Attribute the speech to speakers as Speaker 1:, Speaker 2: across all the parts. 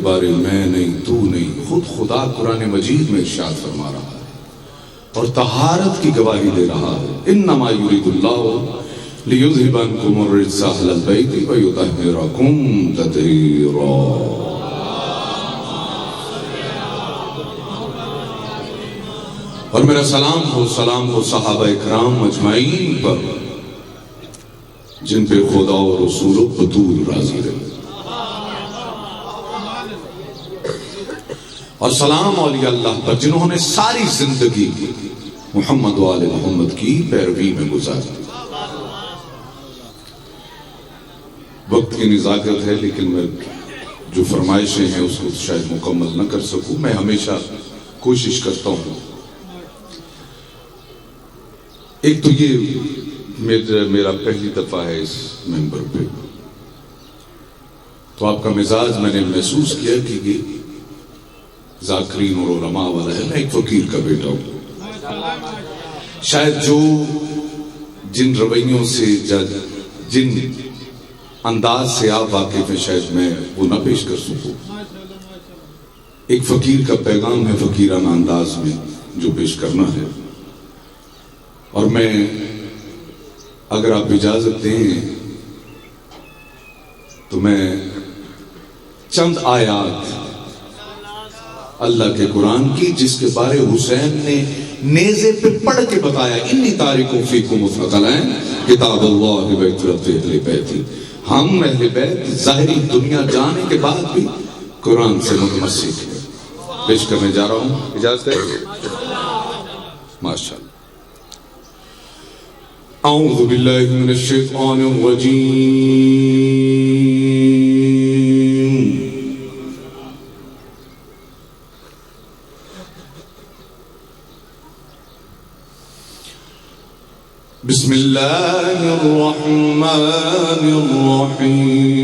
Speaker 1: بارے میں نہیں تو نہیں، خود خدا قرآن مجید میں ارشاد فرما رہا ہے اور طہارت کی گواہی دے رہا ہے۔ انما یرید اللہ لیذھب عنکم الرجس اہل البیت ویطہرکم تطہیرا۔ اور میرا سلام ہو صحابہ اکرام اجمعین پر جن پہ خدا و رسول و بطول راضی رہے، اور سلام اولیاء اللہ پر جنہوں نے ساری زندگی محمد و آل محمد کی پیروی میں گزاری۔ وقت کی نزاکت ہے لیکن میں جو فرمائشیں ہیں اس کو شاید مکمل نہ کر سکوں۔ میں ہمیشہ کوشش کرتا ہوں، ایک تو یہ میرا پہلی دفعہ ہے اس ممبر پہ، تو آپ کا مزاج میں نے محسوس کیا کہ یہ ذاکرین اور علماء والا ہے۔ میں ایک فقیر کا بیٹا ہوں، شاید جو جن رویوں سے جن انداز سے آپ واقف ہیں شاید میں وہ نہ پیش کر سکوں۔ ایک فقیر کا پیغام ہے فقیرانہ انداز میں جو پیش کرنا ہے، اور میں اگر آپ اجازت دیں تو میں چند آیات اللہ کے قرآن کی جس کے بارے حسین نے نیزے پہ پڑھ کے بتایا، انی تارک فیکم الثقلین کتاب اللہ و عترۃ اہل بیت، ہم اہل بیت ظاہری دنیا جانے کے بعد بھی قرآن سے متمسک ہیں۔ پیش کرنے جا رہا ہوں، اجازت ہے؟ ماشاءاللہ۔ اعوذ باللہ من الشیطان الرجیم، بسم اللہ الرحمن الرحیم،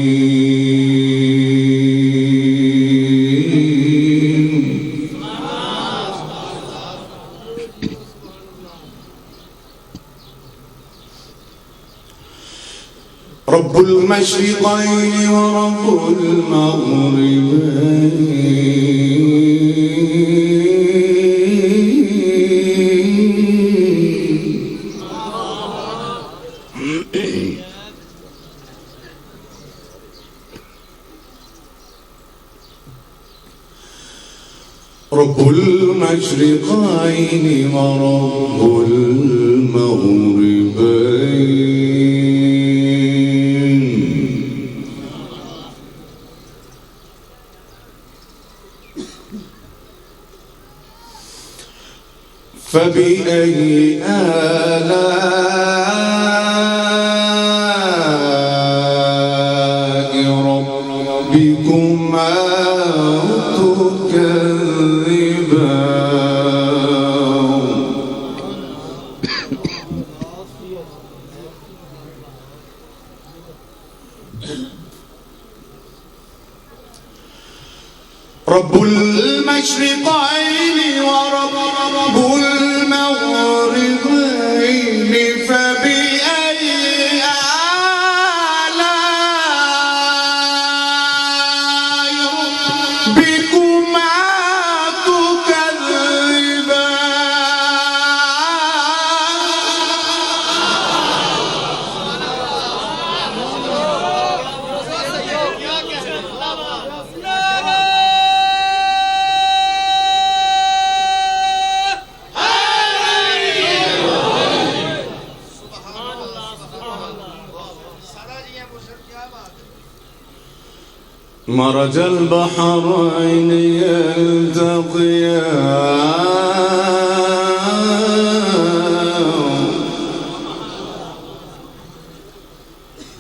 Speaker 1: رب المشرقین ورب المغربین، رب المشرقین ورب المغربین، فبأي آلاء ربكما تكذبان، رب المشرقين ورب المغربين، فبأي آلاء ربكما مرج البحرين يلتقيان،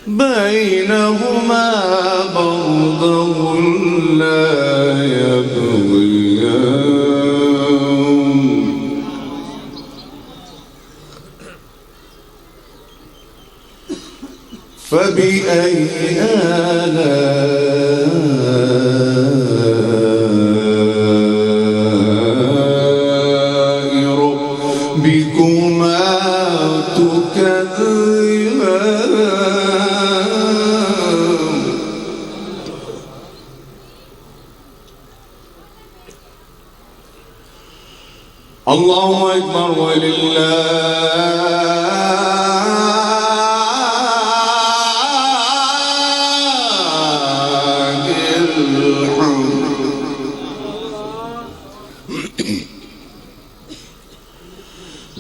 Speaker 1: بينهما برزخ لا يبغيان، فبأي آلاء ربكما تكذبان، اللہ اکبر وللہ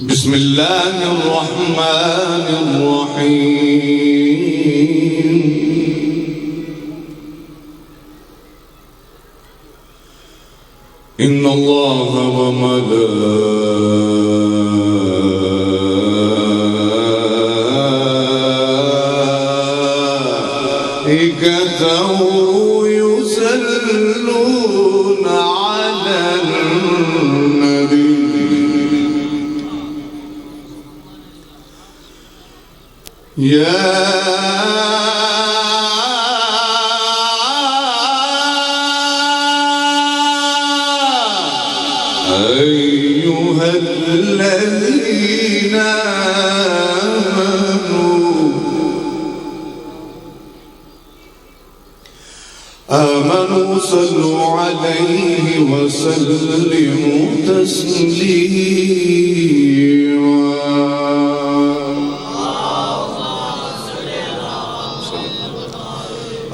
Speaker 1: بسم اللہ الرحمن الرحیم ان اللہ وملائکتہ یصلون علی النبی یا ایھا الذین آمنوا صلوا علیہ وسلموا تسلیما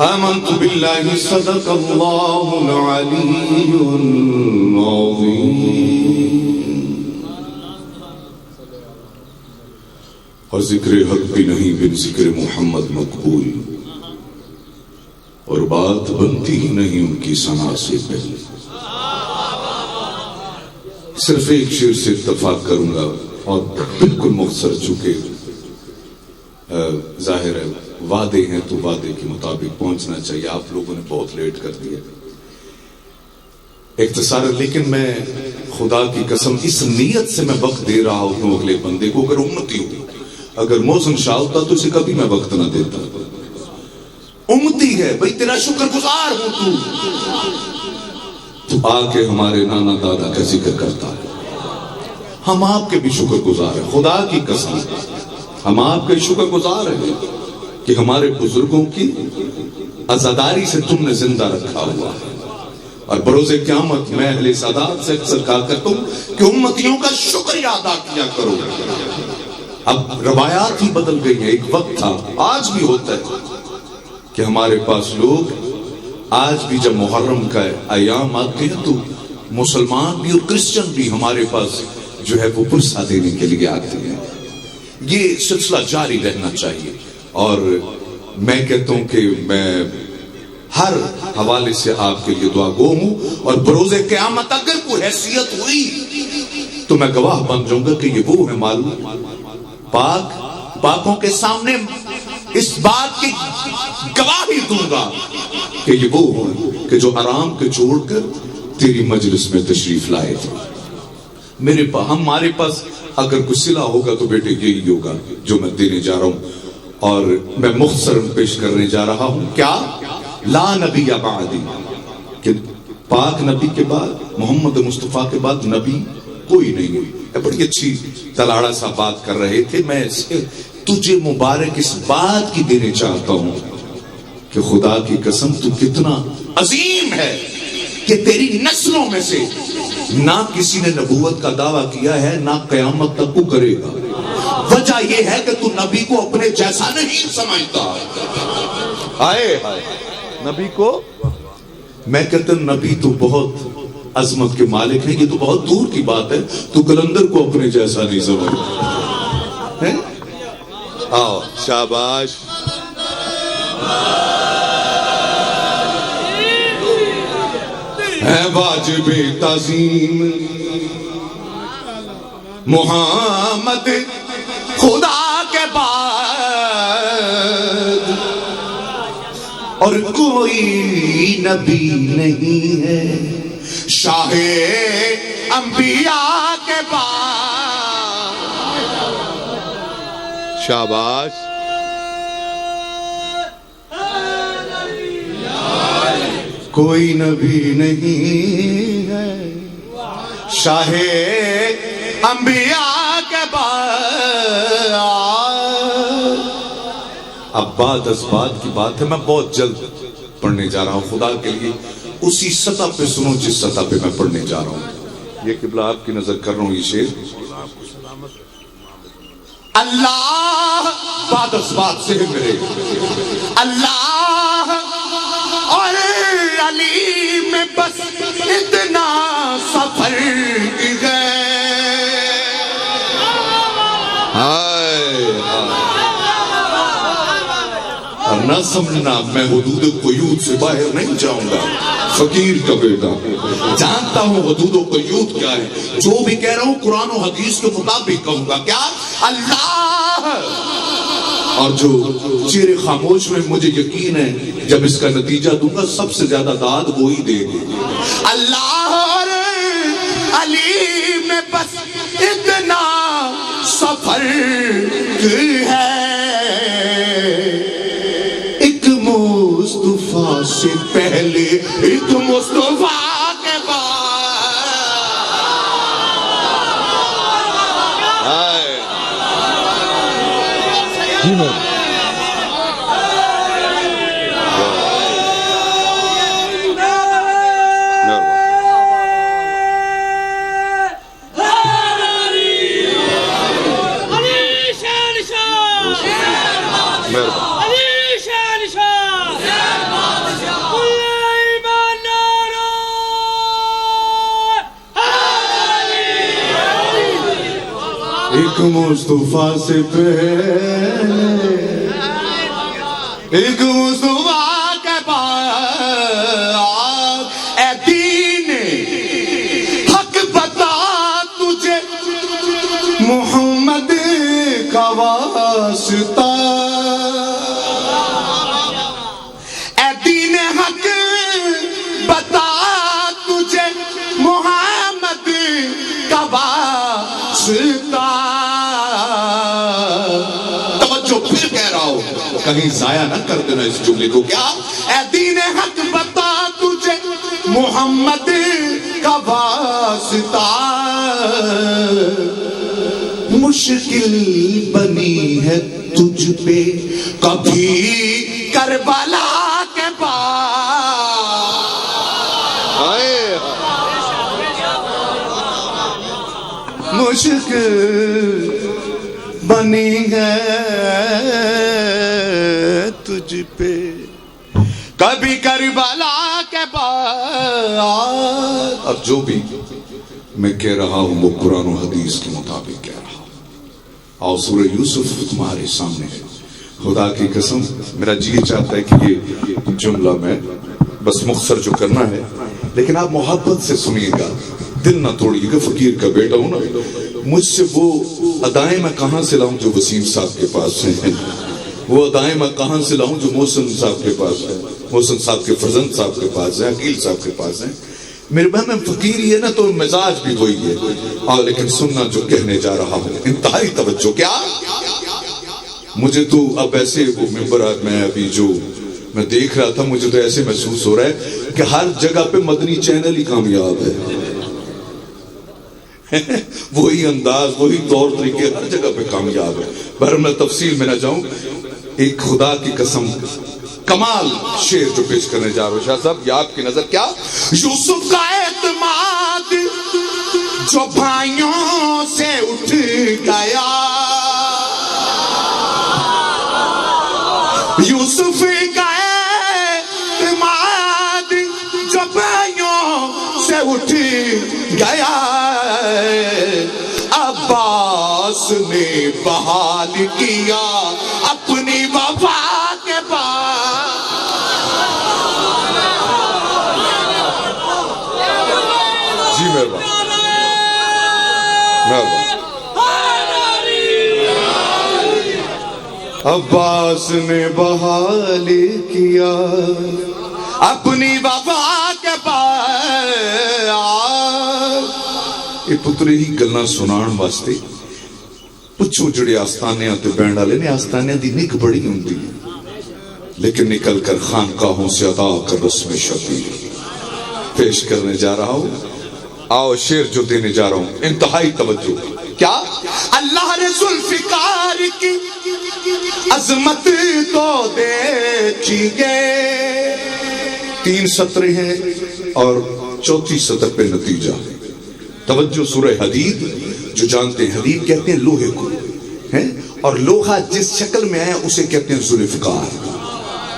Speaker 1: آمنت باللہ صدق اللہ العلی العظیم اور ذکر حق بھی نہیں بن ذکر محمد مقبول اور بات بنتی ہی نہیں ان کی ثنا سے پہلے صرف ایک شعر سے اتفاق کروں گا اور بالکل مختصر چونکہ ظاہر ہے وعدے ہیں تو وعدے کے مطابق پہنچنا چاہیے آپ لوگوں نے بہت لیٹ کر دیا اختصار لیکن میں خدا کی قسم اس نیت سے میں وقت دے رہا ہوں اگلے بندے کو اگر امتی ہو اگر محسن شاہ ہوتا تو اسے کبھی میں وقت نہ دیتا امتی ہے بھئی تیرا شکر گزار ہوں تو آ کے ہمارے نانا دادا کا ذکر کرتا ہے ہم آپ کے بھی شکر گزار ہیں خدا کی قسم ہم آپ کے شکر گزار ہیں کہ ہمارے بزرگوں کی عزاداری سے تم نے زندہ رکھا ہوا ہے اور بروز قیامت میں اہل سادات سے اکثر کہا کرتا ہوں کہ امتیوں کا شکریہ ادا کیا کرو اب روایات ہی بدل گئی ہیں ایک وقت تھا آج بھی ہوتا ہے کہ ہمارے پاس لوگ آج بھی جب محرم کا ایام آتے ہیں تو مسلمان بھی اور کرسچن بھی ہمارے پاس جو ہے وہ پرسہ دینے کے لیے آتے ہیں یہ سلسلہ جاری رہنا چاہیے اور میں کہتا ہوں کہ میں ہر حوالے سے آپ کے لیے دعا گو ہوں اور بروز قیامت اگر کوئی حیثیت ہوئی تو میں گواہ بن جاؤں گا کہ یہ وہ ہے معلوم پاکوں کے سامنے اس بات کی گواہی دوں گا کہ یہ وہ ہے کہ جو حرام کے چھوڑ کر تیری مجلس میں تشریف لائے تھے ہمارے پاس اگر کچھ صلہ ہوگا تو بیٹے یہی ہوگا جو میں دینے جا رہا ہوں اور میں مختصر پیش کرنے جا رہا ہوں کیا لا نبی بعدی کہ پاک نبی کے بعد محمد مصطفیٰ کے بعد نبی کوئی نہیں ہوئی بڑی اچھی تلاڑا سا بات کر رہے تھے میں تجھے مبارک اس بات کی دینے چاہتا ہوں کہ خدا کی قسم تو کتنا عظیم ہے کہ تیری نسلوں میں سے نہ کسی نے نبوت کا دعویٰ کیا ہے نہ قیامت تک کو کرے گا وجہ یہ ہے کہ تو نبی کو اپنے جیسا نہیں سمجھتا آئے نبی کو میں کہتا ہوں نبی تو بہت عظمت کے مالک ہے یہ تو بہت دور کی بات ہے تو کلندر کو اپنے جیسا نہیں سمجھتا آؤ شاباش ہے واجب تعظیم محمد خدا کے بعد اور کوئی نبی نہیں ہے شاہ انبیاء کے بعد شاباش کوئی نبی نہیں ہے شاہ انبیاء کے بعد اب بات اس بات کی بات ہے میں بہت جلد پڑھنے جا رہا ہوں خدا کے لیے اسی سطح پہ سنو جس سطح پہ میں پڑھنے جا رہا ہوں یہ قبلہ آپ کی نظر کر رہا ہوں یہ شعر اللہ بعد اسباب سے میرے اللہ اور علی میں بس اتنا سفر گئے اور نہ سمجھنا میں حدود قیود سے باہر نہیں جاؤں گا فقیر کا بیٹا جانتا ہوں حدود و قیود کیا ہے جو بھی کہہ رہا ہوں قرآن و حدیث کے مطابق کہوں گا کیا اللہ اور جو چہرے خاموش میں مجھے یقین ہے جب اس کا نتیجہ دوں گا سب سے زیادہ داد وہی دے گی اللہ اور علی میں بس اتنا سفر ہے ایک مصطفیٰ سے پہلے ایک مصطفیٰ کے بعد ایک مصطفیٰ سے پہلے ایک مصطفیٰ کے بعد اے دین حق بتا تجھے محمد کا واسطہ اے دین حق بتا تجھے محمد کا واسطہ کہیں ضائع نہ کر دینا اس جملے کو کیا اے دین حق بتا تجھے محمد کا واسطہ مشکل بنی ہے تجھ پہ کبھی کربلا کے بعد مشکل بنی ہے تجھ پہ کبھی کربلا کے بعد اور جو بھی میں کہہ رہا ہوں وہ قرآن و حدیث کے مطابق کہہ رہا ہوں اور سورہ یوسف تمہارے سامنے ہے خدا کی قسم میرا جی چاہتا ہے کہ یہ جملہ میں بس مختصر جو کرنا ہے لیکن آپ محبت سے سنیے گا دل نہ توڑیے گا فقیر کا بیٹا ہوں نا مجھ سے وہ ادائیں میں کہاں سے لاؤں جو وسیم صاحب کے پاس ہیں وہ ادائیں میں کہاں سے لاؤں جو محسن صاحب کے پاس ہے محسن صاحب کے فرزند صاحب کے پاس ہے عقیل صاحب کے پاس ہیں میرے بہن میں فقیر ہی ہے نا تو مزاج بھی وہی ہے اور لیکن سننا جو کہنے جا رہا ہوں انتہائی توجہ کیا مجھے تو اب ایسے وہ ممبر میں ابھی جو میں دیکھ رہا تھا مجھے تو ایسے محسوس ہو رہا ہے کہ ہر جگہ پہ مدنی چینل ہی کامیاب ہے وہی انداز وہی طور طریقے ہر جگہ پہ کامیاب ہے بہرحال میں تفصیل میں نہ جاؤں ایک خدا کی قسم کمال شعر جو پیش کرنے جا رہا ہوں شاہ صاحب یہ آپ کی نظر کیا یوسف کا اعتماد جو بھائیوں سے اٹھ گیا یوسف کا اعتماد جو بھائیوں سے اٹھ گیا عباس نے بحال کیا اپنی وفا کے بعد جی مہربان عباس نے بحال کیا اپنی وفا کے بعد یہ پترے ہی گلنا سنان واسطے پچھو جڑے آستانیاں تے بینڈ والے نے آستانیاں دی نک بڑی ہوندی لیکن نکل کر خانقاہوں سے ادا کر رسم شبیر پیش کرنے جا رہا ہوں آؤ شعر جو دینے جا رہا ہوں انتہائی توجہ کیا اللہ نے ذوالفقار کی عظمت تو دیکھیے 3 سطریں ہیں اور چوتھی سطر پہ نتیجہ توجہ سورہ حدید، جو جانتے ہیں حدید کہتے ہیں لوہے کو ہیں، اور لوہا جس شکل میں ہے اسے کہتے ہیں ذوالفقار۔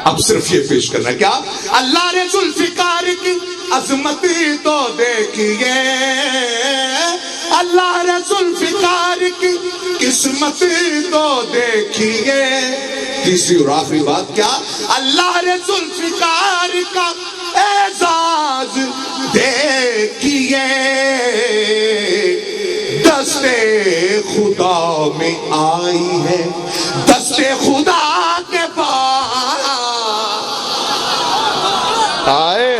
Speaker 1: اب صرف یہ پیش کرنا ہے کیا؟ اللہ نے ذوالفقار کی عظمت تو دیکھیے، اللہ نے ذوالفقار کی قسمت تو دیکھیے۔ تیسری اور آخری بات کیا؟ اللہ نے ذوالفقار کا اعزاز دیکھیے، دست خدا میں آئی ہے، دست خدا کے پاس آئے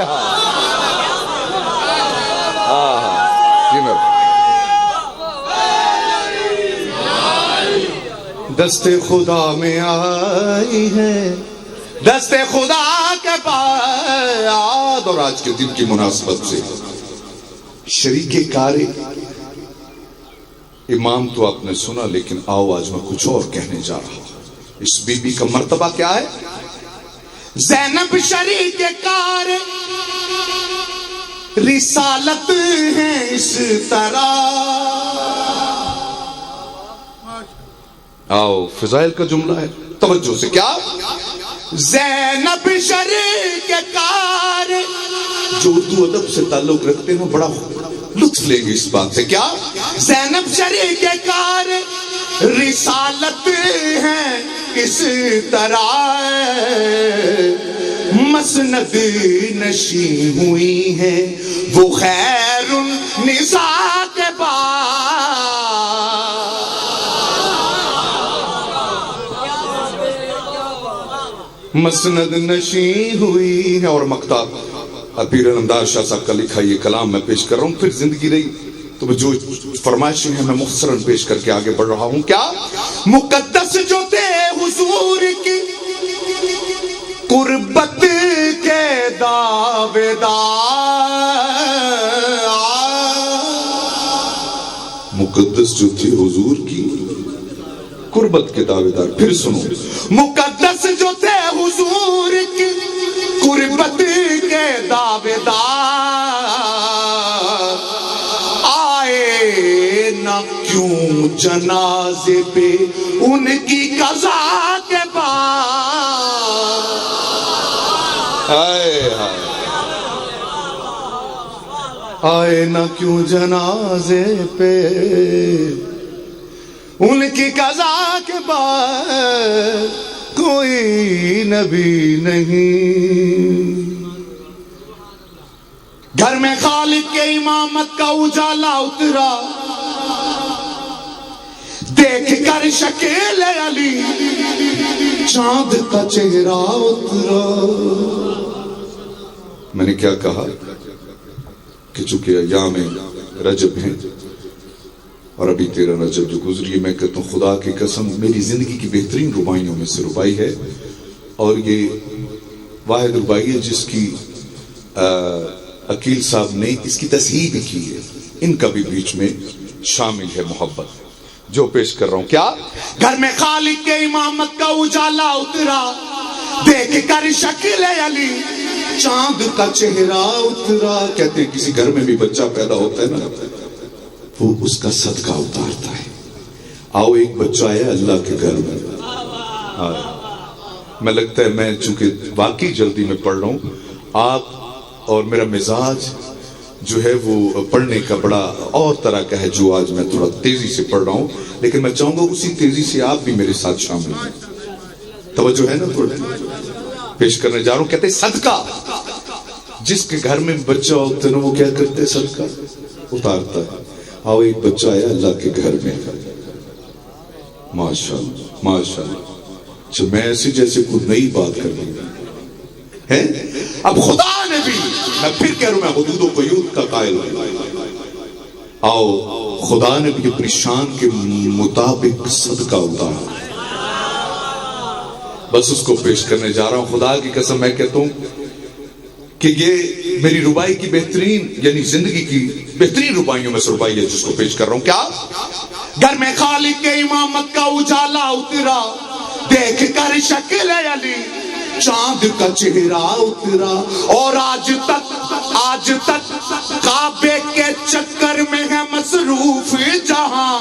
Speaker 1: دست خدا میں آئی ہے، دست خدا کے پاس۔ اور آج کے دن کی مناسبت سے شریک کار امام تو آپ نے سنا، لیکن آؤ آج میں کچھ اور کہنے جا رہا ہوں۔ اس بی بی کا مرتبہ کیا ہے؟ زینب شریک کار رسالت ہے اس طرح۔ آؤ فضائل کا جملہ ہے، توجہ سے کیا؟ زینب شریک کار، جو اردو ادب سے تعلق رکھتے ہیں بڑا لطف لیں گے اس بات سے، کیا؟ زینب شریک کار رسالت ہے اس طرح، مسند نشی ہوئی ہے وہ خیر النساء کے بعد۔ مسند نشی ہوئی ہے، اور مقطع پیر علمدار شاہ صاحب کا لکھا یہ کلام میں پیش کر رہا ہوں۔ پھر زندگی رہی تو جو فرمائشیں ہیں میں مختصراً پیش کر کے آگے بڑھ رہا ہوں۔ کیا؟ مقدس جو تھے حضور کی قربت کے دعوے دار، مقدس جو تھے حضور کی قربت کے دعوے دار۔ پھر سنو، مقدس جو تھے حضور کی قربت کے دعوے دار، آئے نہ کیوں جنازے پہ ان کی قضا کے بعد۔ آئے نہ کیوں جنازے پہ ان کی قضا کے بعد، کوئی نبی نہیں۔ گھر میں خالق کے امامت کا اجالا اترا، دیکھ کر شکل علی چاند کا چہرہ اترا۔ میں نے کیا کہا کہ چونکہ ایام رجب ہیں اور ابھی 13 رجب جو گزری ہے، میں کہتا ہوں خدا کی قسم میری زندگی کی بہترین ربائیوں میں سے ربائی ہے، اور یہ واحد ربائی ہے جس کی عقیل صاحب نے اس کی تصحیح بھی کی ہے۔ ان کا بھی بیچ میں شامل ہے محبت جو پیش کر رہا ہوں۔ کیا؟ گھر میں خالق کے امامت کا اجالا اترا، دیکھ کر شکل علی چاند کا چہرہ اترا۔ کہتے ہیں کسی گھر میں بھی بچہ پیدا ہوتا ہے نا، وہ اس کا صدقہ اتارتا ہے۔ آؤ ایک بچہ ہے اللہ کے گھر میں، میں لگتا ہے میں چونکہ واقعی جلدی میں پڑھ رہا ہوں، آپ اور میرا مزاج جو ہے وہ پڑھنے کا بڑا اور طرح کا ہے، جو آج میں تھوڑا تیزی سے پڑھ رہا ہوں، لیکن میں چاہوں گا اسی تیزی سے آپ بھی میرے ساتھ شامل ہیں۔ توجہ ہے نا؟ تھوڑا پیش کرنے جا رہا ہوں۔ کہتے ہیں صدقہ، جس کے گھر میں بچہ ہوتا ہے نا وہ کیا کرتے ہیں؟ صدقہ اتارتا ہے۔ آؤ ایک بچہ ہے اللہ کے گھر میں، ماشاءاللہ ماشاءاللہ۔ میں ایسی جیسے کوئی نئی بات کر رہی ہوں۔ اب خدا نے بھی، میں پھر کہہ رہا ہوں، میں حدود و قیود کا قائل ہوں۔ آؤ خدا نے بھی اپنی شان کے مطابق صدقہ اتارا، بس اس کو پیش کرنے جا رہا ہوں۔ خدا کی قسم میں کہتا ہوں کہ یہ میری ربائی کی بہترین، یعنی زندگی کی بہترین ربائیوں میں سے ربائی ہے جس کو پیش کر رہا ہوں۔ کیا؟ گھر میں خالق کے امامت کا اجالا اترا، دیکھ کر شکل علی چاند کا چہرہ اترا، اور آج تک کعبے کے چکر میں ہے مصروف جہاں،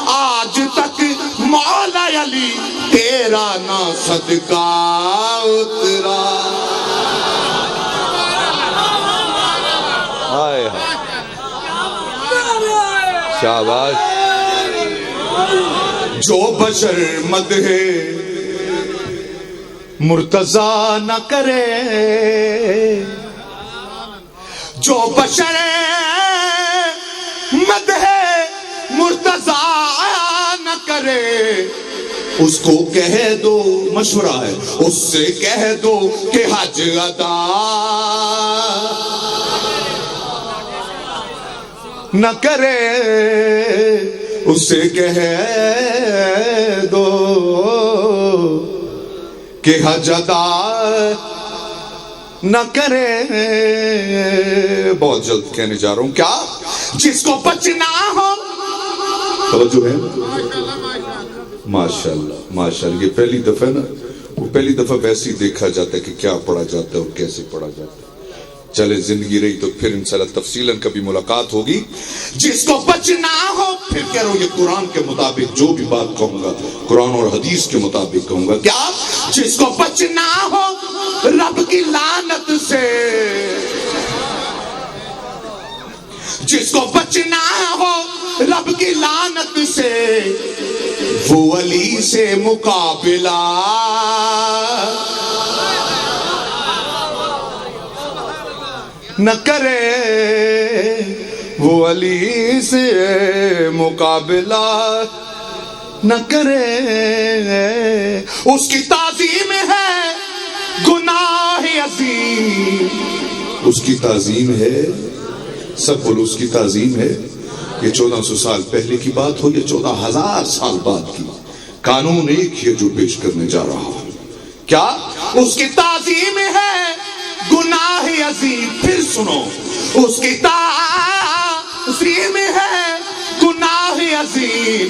Speaker 1: آج تک مولا علی تیرا نہ صدقہ اترا۔
Speaker 2: ہائے شاباش۔
Speaker 1: جو بشر مدح مرتضیٰ نہ کرے، جو بشر مدح مرتضیٰ نہ کرے، اس کو کہہ دو، مشورہ ہے، اس سے کہہ دو کہ حج ادا نہ کرے، اس سے کہہ دو کہ حج ادا نہ کرے۔ بہت جلد کہنے جا رہا ہوں، کیا جس کو بچنا ہو، توجہ ہے، ماشاءاللہ ماشاءاللہ۔ یہ پہلی دفعہ نا، وہ پہلی دفعہ ویسے ہی دیکھا جاتا ہے کہ کیا پڑھا جاتا ہے اور کیسے پڑھا جاتا ہے۔ چلے زندگی رہی تو پھر انشاءاللہ تفصیلاً کبھی ملاقات ہوگی۔ جس کو بچنا ہو، پھر کہہ رہا ہوں یہ قرآن کے مطابق جو بھی بات کہوں گا قرآن اور حدیث کے مطابق کہوں گا، کیا جس کو بچنا ہو رب کی لعنت سے، جس کو بچنا ہو رب کی لعنت سے، وہ علی سے مقابلہ نہ کرے، وہ علی سے مقابلہ نہ کرے۔ اس کی تعظیم ہے گناہ عظیم، اس کی تعظیم ہے، سب بولو اس کی تعظیم ہے۔ یہ 1400 سال پہلے کی بات ہو یا 14,000 سال بعد کی، قانون ایک ہی جو پیش کرنے جا رہا ہوں، کیا اس کی تعظیم ہے گناہ عظیم۔ پھر سنو، اس کی تعظیم ہے گناہ عظیم،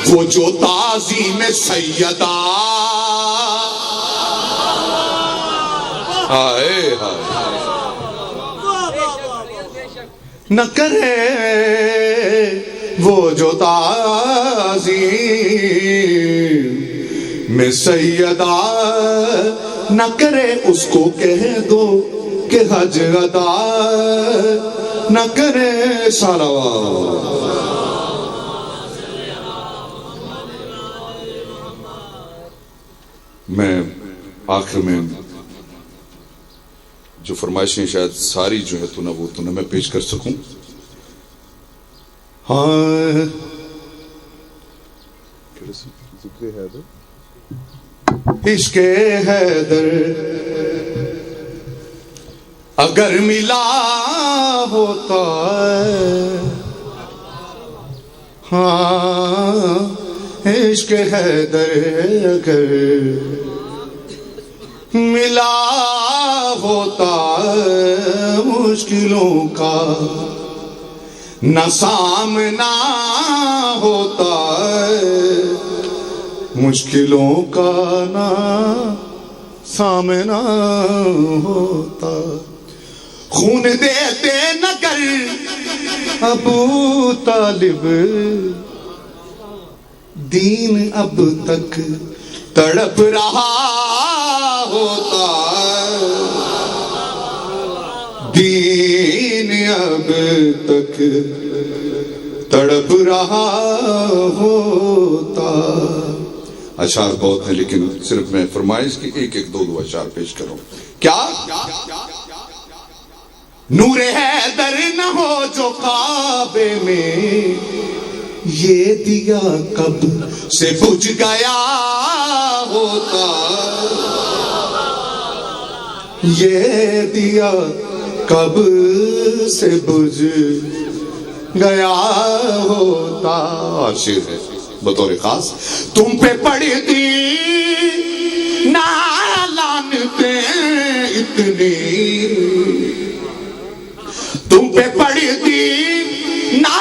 Speaker 1: وہ جو تعظیم سیدہ ہائے نہ کرے، وہ جو تعظیم میں سیدہ نہ کرے، اس کو کہہ دو کہ حج ادا نہ کرے۔ صلوات۔ میں آخر میں جو فرمائشیں شاید ساری جو ہے تو نہ وہ تو نہ میں پیش کر سکوں، ہاں عشق حیدر اگر ملا ہوتا، ہاں عشق حیدر اگر ملا ہوتا، مشکلوں کا نہ سامنا ہوتا، مشکلوں کا نہ سامنا ہوتا، خون دیتے نہ کر ابو طالب، دین اب تک تڑپ رہا ہوتا، دین اب تک تڑپ رہا ہوتا۔ اشعار بہت ہیں لیکن صرف میں فرمائش کی ایک ایک دو اشعار پیش کروں۔ کیا نور حیدر نہ ہو جو کعبے میں، یہ دیا کب سے بجھ گیا ہوتا، یہ دیا کب سے بجھ گیا ہوتا۔ شعر ہے بطور خاص، تم پہ پڑتی لعنتیں اتنی، تم پہ پڑتی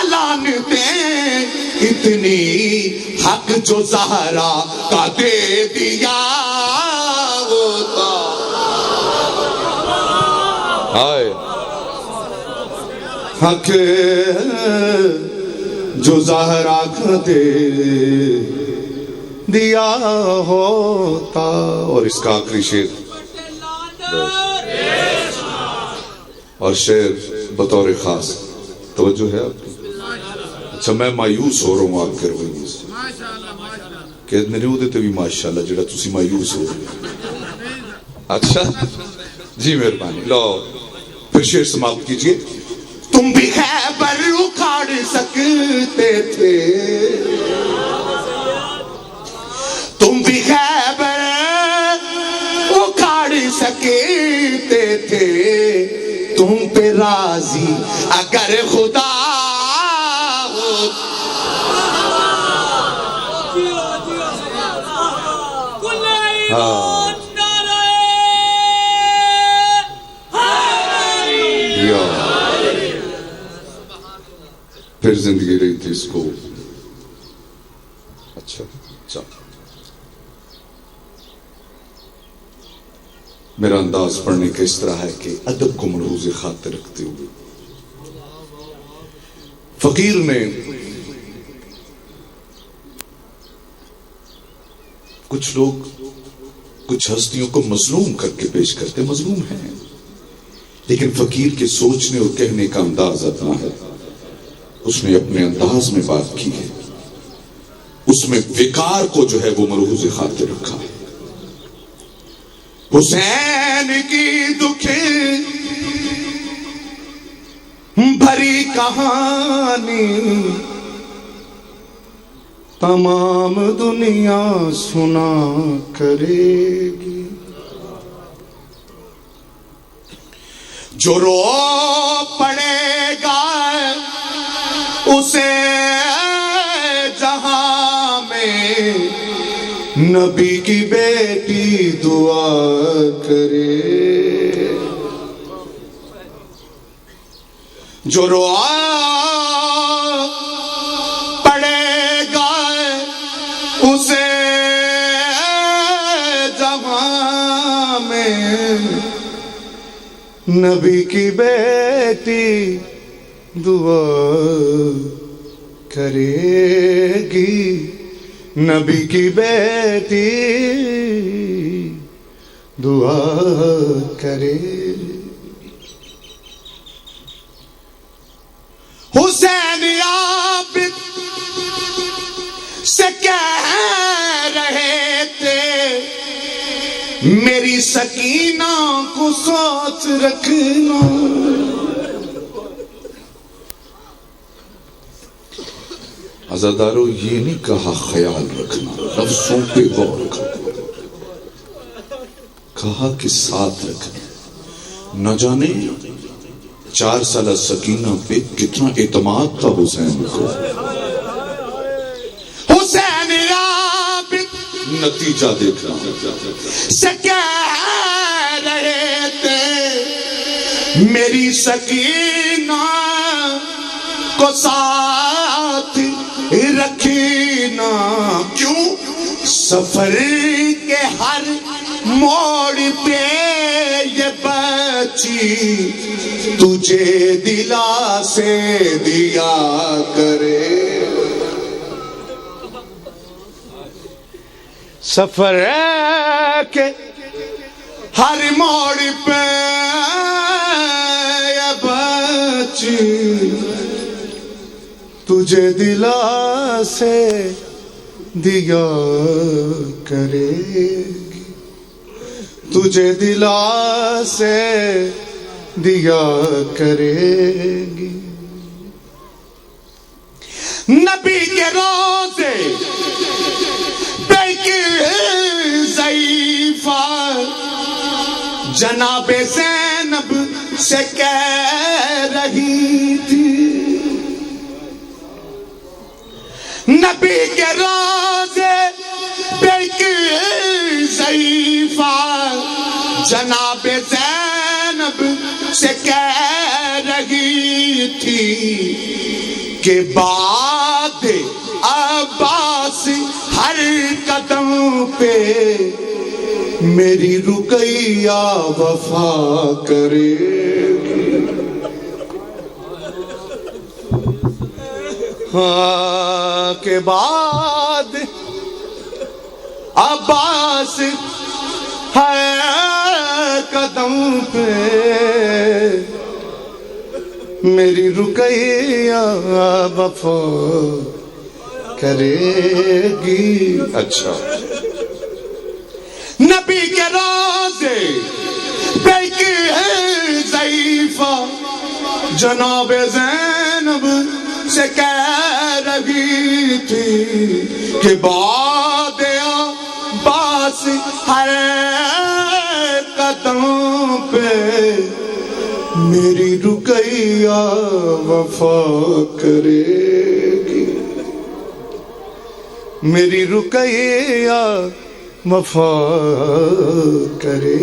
Speaker 1: لعنتیں اتنی، حق جو زہرا کا دے دیا ہوتا، حق جو زہرا کا دے دیا ہوتا. اور اس کا آخری شعر اور شعر بطور خاص توجہ ہے آپ کی. اچھا میں مایوس ہو رہا ہوں آپ کے رویے سے کہ میرے وہ دیتے بھی ماشاءاللہ جڑا تسی مایوس ہو رہے. اچھا جی مہربانی لو پھر شعر سماپت کیجئے. تم بھی خیبر اکھاڑ سکتے تھے, تم بھی خیبر اکھاڑ سکتے تھے, تم پہ راضی اگر خدا ہو. پھر زندگی رہی تھی اس کو. اچھا میرا انداز پڑھنے کا اس طرح ہے کہ ادب کو ملحوظ خاطر رکھتے ہوئے فقیر نے کچھ لوگ کچھ ہستیوں کو مظلوم کر کے پیش کرتے, مظلوم ہیں, لیکن فقیر کے سوچنے اور کہنے کا انداز اتنا ہے. اس نے اپنے انداز میں بات کی ہے, اس میں وقار کو جو ہے وہ ملحوظ خاطر رکھا ہے. حسین کی دکھی بھری کہانی تمام دنیا سنا کرے گی. جو رو پڑے گا اسے جہاں میں نبی کی بیٹی دعا کرے. جو رو پڑے گا اسے جہاں میں نبی کی بیٹی دعا کرے گی, نبی کی بیٹی دعا کرے. حسین عابد سے کہہ رہے تھے میری سکینہ کو ساتھ رکھنا. عزادارو یہ نہیں کہا خیال رکھنا, لفظوں پہ غور کرو, کہا کہ ساتھ رکھنا. نہ جانے 4 سالہ سکینہ پہ کتنا اعتماد تھا حسین کو. حسین عابد نتیجہ دیکھنا سے کہہ رہے تھے میری سکینہ کو ساتھ رکھنا. کیوں؟ سفر کے ہر موڑ پہ یہ بچی تجھے دلا سے دیا کرے. سفر کے ہر موڑ پہ یہ بچی تجھے دلا سے دیا کرے گی, تجھے دلا سے دیا کرے گی. نبی کے روزے بیک ضعیفہ جناب زینب سے کہہ رہی تھی. نبی کے روزے بیک ضعیفہ جناب زینب سے کہہ رہی تھی کہ بعد عباس ہر قدم پہ میری رقیہ وفا کرے گی. کے بعد عباس ہے قدم پہ میری رقیہ وفا کرے گی. اچھا نبی کے روزے پہ ہے ضعیفہ جناب زینب سے کہہ رہی تھی کہ بعد عباس ہے قدم پہ میری رقیہ وفا کرے گی. میری رقیہ وفا کرے.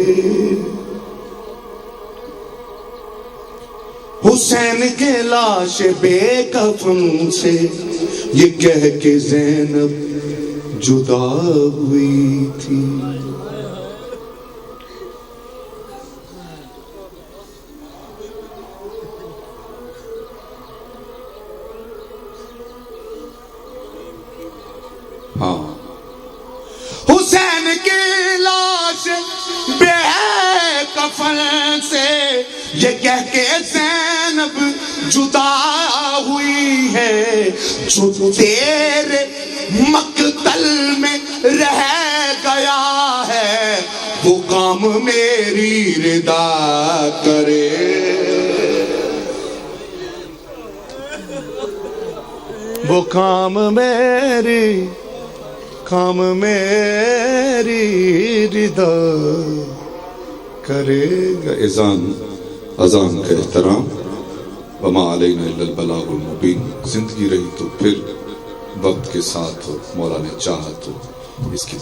Speaker 1: حسین کے لاش بے کفن سے یہ کہہ کے زینب جدا ہوئی تھی. ہاں حسین کی لاش بے کفن سے یہ کہہ کے زینب جدا ہوئی ہے جو تیرے مقتل میں رہ گیا ہے وہ کام میری رضا کرے. وہ کام میری رضا کرے گا. اذان کا احترام. وما علینا الا البلاغ المبین. زندگی رہی تو پھر وقت کے ساتھ مولا نے چاہا تو اس کی